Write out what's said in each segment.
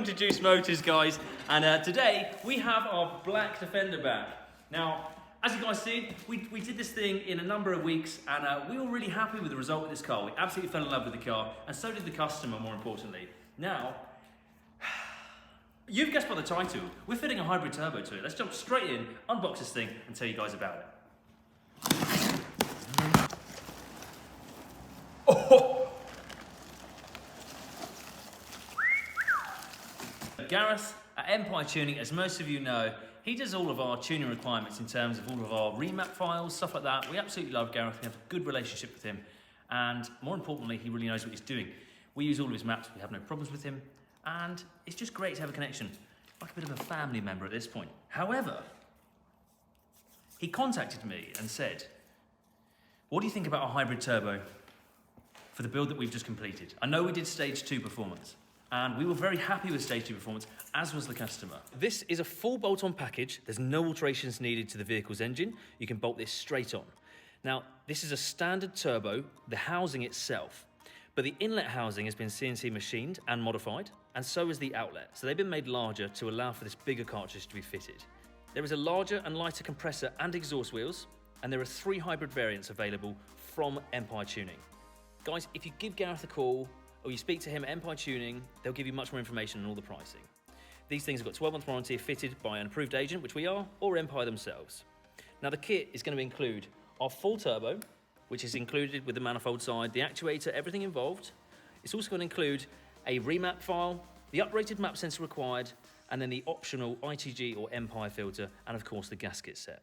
Welcome to Juice Motors, guys. And today we have our black Defender back. Now, as you guys see, we did this thing in a number of weeks, and we were really happy with the result with this car. We absolutely fell in love with the car, and so did the customer, more importantly. Now, you've guessed by the title, we're fitting a hybrid turbo to it. Let's jump straight in, unbox this thing, and tell you guys about it. Oh! Gareth at Empire Tuning, as most of you know, he does all of our tuning requirements in terms of all of our remap files, stuff like that. We absolutely love Gareth. We have a good relationship with him. And more importantly, he really knows what he's doing. We use all of his maps. We have no problems with him. And it's just great to have a connection, like a bit of a family member at this point. However, he contacted me and said, what do you think about a hybrid turbo for the build that we've just completed? I know we did stage 2 performance, and we were very happy with stage 2 performance, as was the customer. This is a full bolt-on package. There's no alterations needed to the vehicle's engine. You can bolt this straight on. Now, this is a standard turbo, the housing itself, but the inlet housing has been CNC machined and modified, and so is the outlet. So they've been made larger to allow for this bigger cartridge to be fitted. There is a larger and lighter compressor and exhaust wheels, and there are 3 hybrid variants available from Empire Tuning. Guys, if you give Gareth a call, or you speak to him at Empire Tuning, they'll give you much more information on all the pricing. These things have got 12-month warranty fitted by an approved agent, which we are, or Empire themselves. Now the kit is going to include our full turbo, which is included with the manifold side, the actuator, everything involved. It's also going to include a remap file, the uprated map sensor required, and then the optional ITG or Empire filter, and of course the gasket set.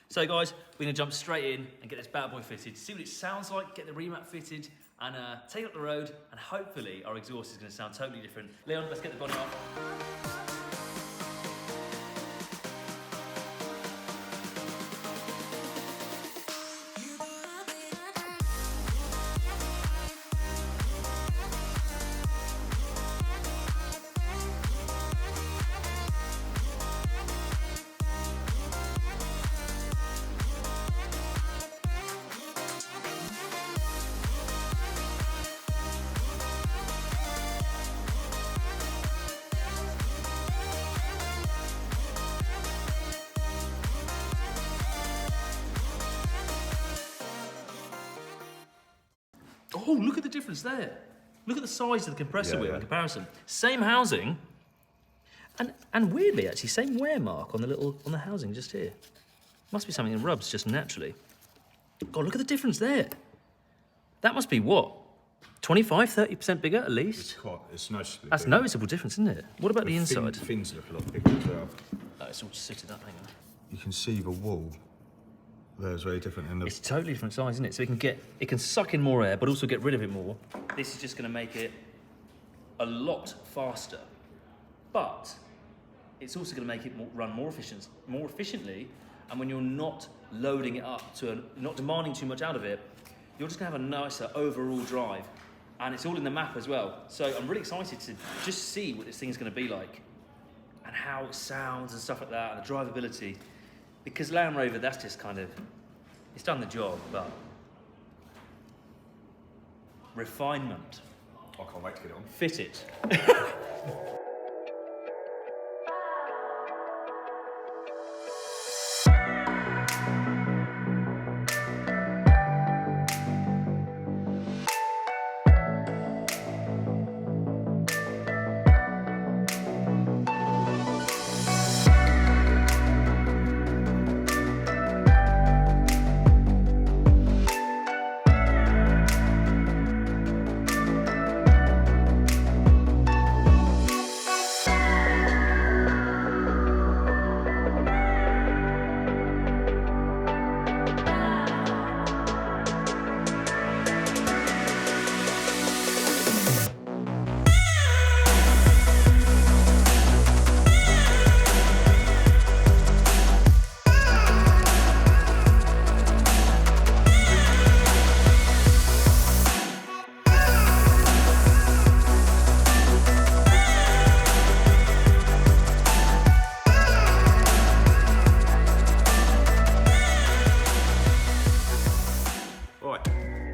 So guys, we're going to jump straight in and get this bad boy fitted, see what it sounds like, get the remap fitted, and take it up the road, and hopefully our exhaust is going to sound totally different. Leon, let's get the bonnet off. Oh, look at the difference there. Look at the size of the compressor wheel in comparison. Same housing, and weirdly actually, same wear mark on the housing just here. Must be something that rubs just naturally. God, look at the difference there. That must be what? 25, 30% bigger at least? It's noticeably That's bigger. noticeable difference, isn't it? What about the inside? Fins look a lot bigger as well. Oh, it's all suited up, hang on. You can see the wall. There's very different in the... It's totally different size, isn't it? So it can suck in more air, but also get rid of it more. This is just going to make it a lot faster, but it's also going to make it run more efficiently. And when you're not loading it up not demanding too much out of it, you're just going to have a nicer overall drive, and it's all in the map as well. So I'm really excited to just see what this thing is going to be like, and how it sounds and stuff like that, and the drivability. Because Land Rover, that's just kind of, it's done the job, but refinement. I can't wait to get it on. Fit it.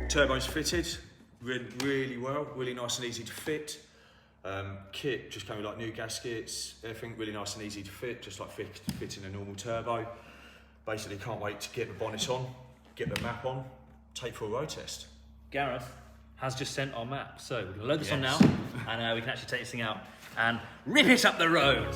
Turbo's fitted really well, really nice and easy to fit. Kit just came with like new gaskets, everything really nice and easy to fit, just like fitting a normal turbo. Basically can't wait to get the bonnets on, get the map on, take for a road test. Gareth has just sent our map, so we're gonna load this on now, and we can actually take this thing out and rip it up the road.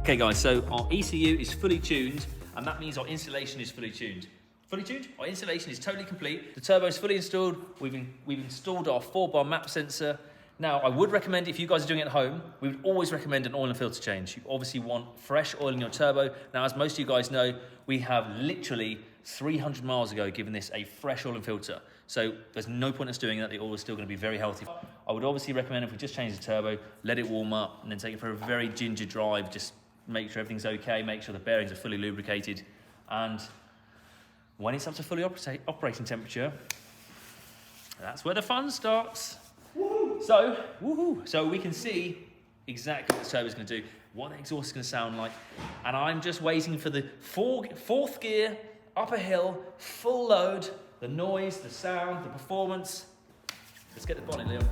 Okay guys, so our ECU is fully tuned, and that means our installation is fully tuned. Fully tuned? Our installation is totally complete. The turbo is fully installed. We've installed our 4-bar map sensor. Now, I would recommend, if you guys are doing it at home, we would always recommend an oil and filter change. You obviously want fresh oil in your turbo. Now, as most of you guys know, we have literally 300 miles ago given this a fresh oil and filter. So there's no point in us doing that. The oil is still going to be very healthy. I would obviously recommend, if we just change the turbo, let it warm up, and then take it for a very ginger drive. Just make sure everything's okay, make sure the bearings are fully lubricated, and when it's up to fully operating temperature, that's where the fun starts. So we can see exactly what the turbo is going to do, what the exhaust is going to sound like, and I'm just waiting for the fourth gear, up a hill, full load, the noise, the sound, the performance. Let's get the bonnet, Leon.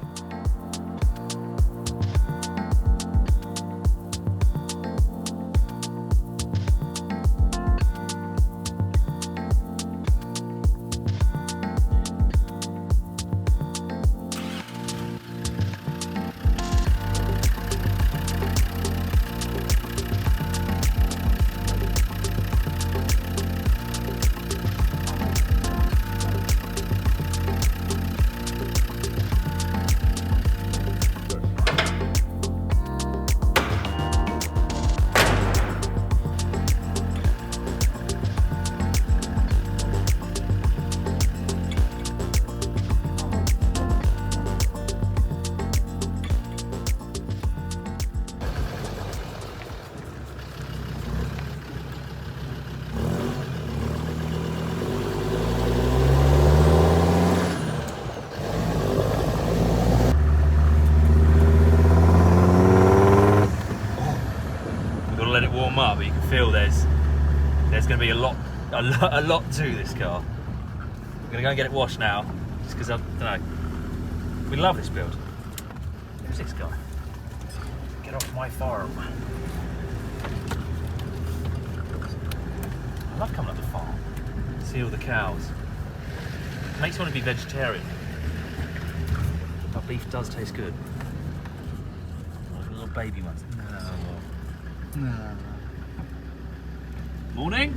Let it warm up, but you can feel there's going to be a lot to this car. I'm going to go and get it washed now, just because I don't know. We love this build. Who's this guy? Get off my farm. I love coming up the farm. See all the cows. It makes you want to be vegetarian. But beef does taste good. Like little baby ones. No. Morning.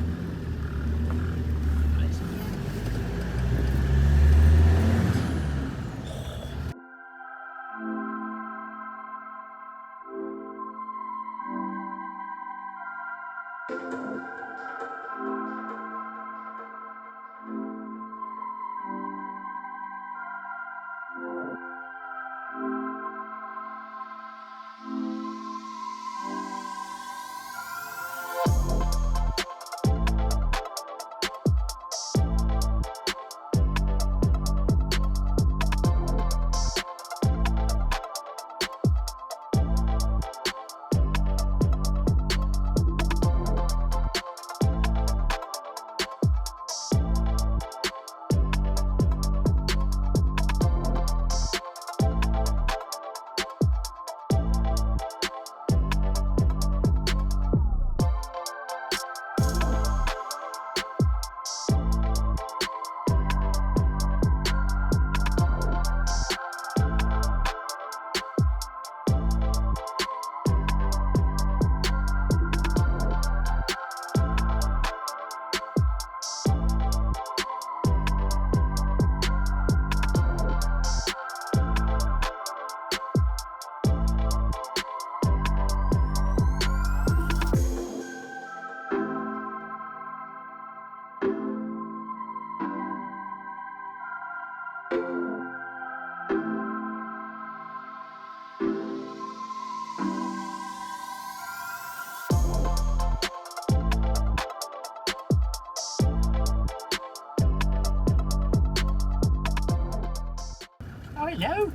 No.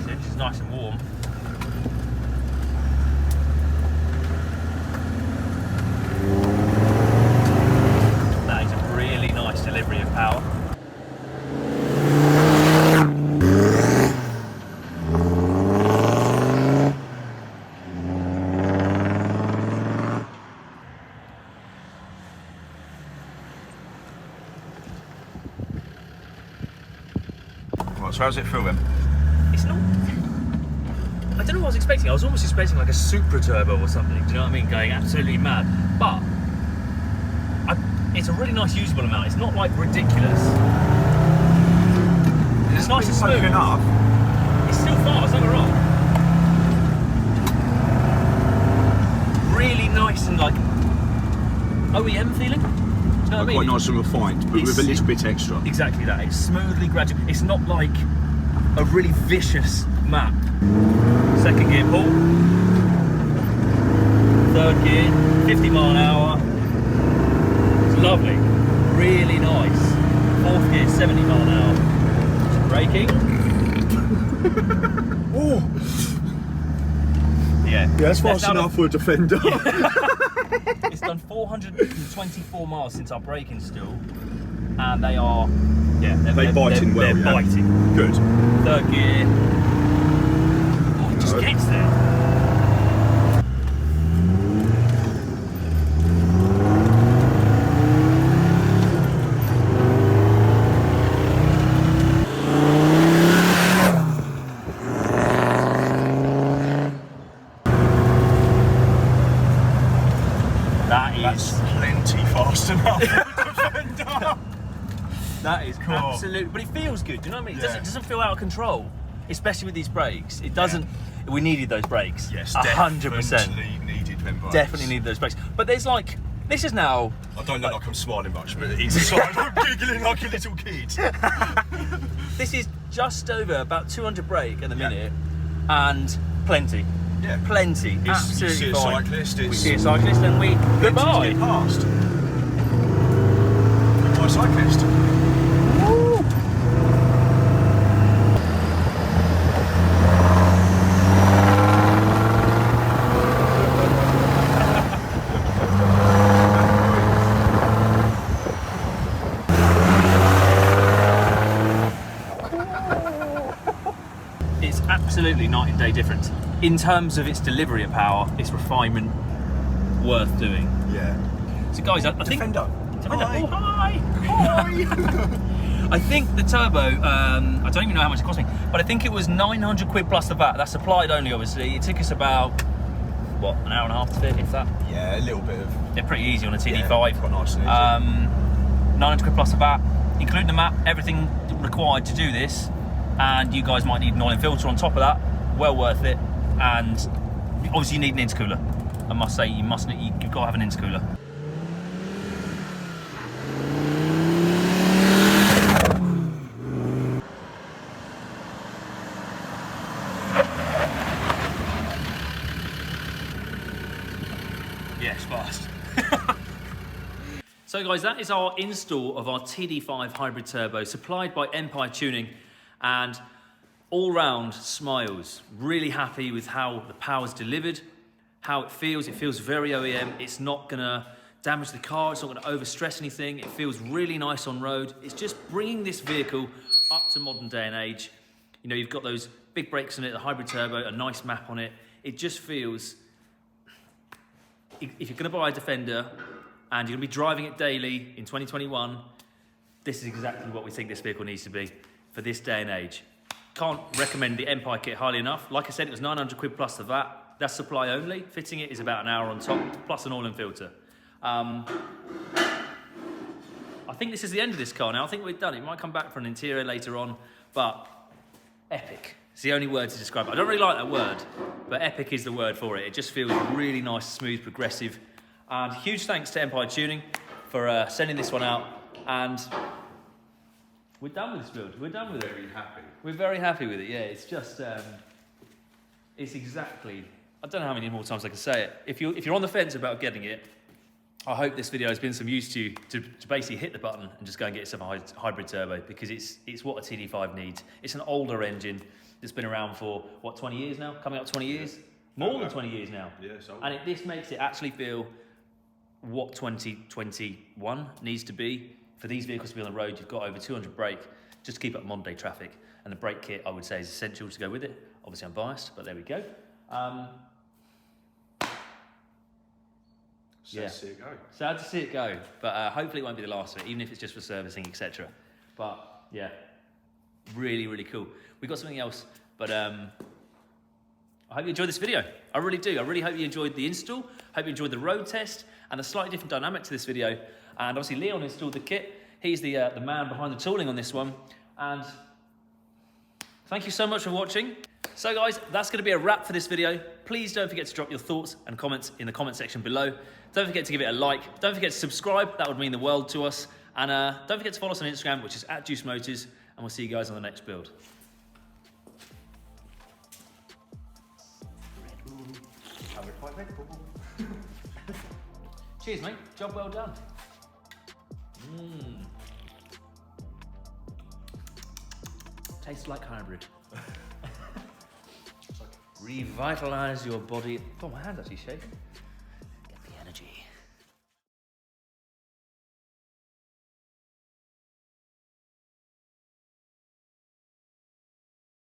The engine's nice and warm. That is a really nice delivery of power. Right, so how's it feel then? It's not. I don't know what I was expecting. I was almost expecting like a super turbo or something. Do you know what I mean? Going absolutely mad. But it's a really nice usable amount. It's not like ridiculous. It's nice and smooth enough. It's still fast. Don't get me wrong. Really nice and like OEM feeling. Do you know what I mean? Quite nice and refined, but with a little bit extra. Exactly that. It's smoothly gradual. It's not like a really vicious map. Second gear pull. Third gear, 50 mile an hour. It's lovely. Really nice. Fourth gear, 70 mile an hour. Braking. Oh! Yeah. Yeah, that's fast enough for a Defender. It's done 424 miles since our braking still, and they are, yeah, they're biting well. They're biting. Good. Third gear. Oh, it just gets there. That's plenty fast enough. That is cool. Absolutely, but it feels good. Do you know what I mean? Yeah. It doesn't feel out of control, especially with these brakes. It doesn't. Yeah. We needed those brakes. Yes, 100%. Definitely needed them brakes. Definitely needed those brakes. But there's like, this is now. I don't look like I'm smiling much, but it's like I'm giggling like a little kid. This is just over about 200 brake at the minute, and plenty. Yeah, plenty. Absolutely you see fine. A cyclist, We see a cyclist, and we goodbye. Get past. Goodbye, cyclist. Woo. It's absolutely night and day difference. In terms of its delivery of power, its refinement, worth doing. Yeah. So guys, I think... Defender. Hi. Oh, hi. Hi. I think the turbo, I don't even know how much it cost me, but I think it was 900 quid plus the VAT. That's supplied only, obviously. It took us about, what, an hour and a half to fit, if that? Yeah, a little bit of... They're pretty easy on a TD5. Yeah, quite nice and easy. 900 quid plus the VAT, including the map, everything required to do this. And you guys might need an oil and filter on top of that. Well worth it. And obviously you need an intercooler. I must say, you've got to have an intercooler. Yes, fast. So guys, that is our install of our TD5 hybrid turbo, supplied by Empire Tuning, and all round smiles. Really happy with how the power's delivered, how it feels. It feels very OEM. It's not gonna damage the car. It's not gonna overstress anything. It feels really nice on road. It's just bringing this vehicle up to modern day and age. You know, you've got those big brakes in it, the hybrid turbo, a nice map on it. It just feels, if you're gonna buy a Defender and you're gonna be driving it daily in 2021, this is exactly what we think this vehicle needs to be for this day and age. Can't recommend the Empire kit highly enough. Like I said, it was 900 quid plus the VAT. That's supply only. Fitting it is about an hour on top, plus an oil and filter. I think this is the end of this car now. I think we're done. It might come back for an interior later on, but epic. It's the only word to describe it. I don't really like that word, but epic is the word for it. It just feels really nice, smooth, progressive. And huge thanks to Empire Tuning for sending this one out. And we're done with this build. We're done with it. Very happy. We're very happy with it, yeah. It's just, it's exactly, I don't know how many more times I can say it. If you're on the fence about getting it, I hope this video has been some use to you to basically hit the button and just go and get yourself a hybrid turbo, because it's what a TD5 needs. It's an older engine that's been around for, what, 20 years now? Coming up 20 years? More than 20 years now. Yeah, so. And this makes it actually feel what 2021 needs to be. For these vehicles to be on the road, you've got over 200 brake just to keep up modern day traffic. And the brake kit, I would say, is essential to go with it. Obviously, I'm biased, but there we go. Sad to see it go. Sad to see it go, but hopefully it won't be the last of it, even if it's just for servicing, etc. But yeah, really, really cool. We've got something else, but I hope you enjoyed this video. I really do. I really hope you enjoyed the install. Hope you enjoyed the road test and a slightly different dynamic to this video. And obviously Leon installed the kit. He's the man behind the tooling on this one. And thank you so much for watching. So guys, that's going to be a wrap for this video. Please don't forget to drop your thoughts and comments in the comment section below. Don't forget to give it a like. Don't forget to subscribe. That would mean the world to us. And don't forget to follow us on Instagram, which is @JuiceMotors. And we'll see you guys on the next build. Cheers, mate. Job well done. Tastes like hybrid. Revitalise your body. Oh, my hand's actually shaking.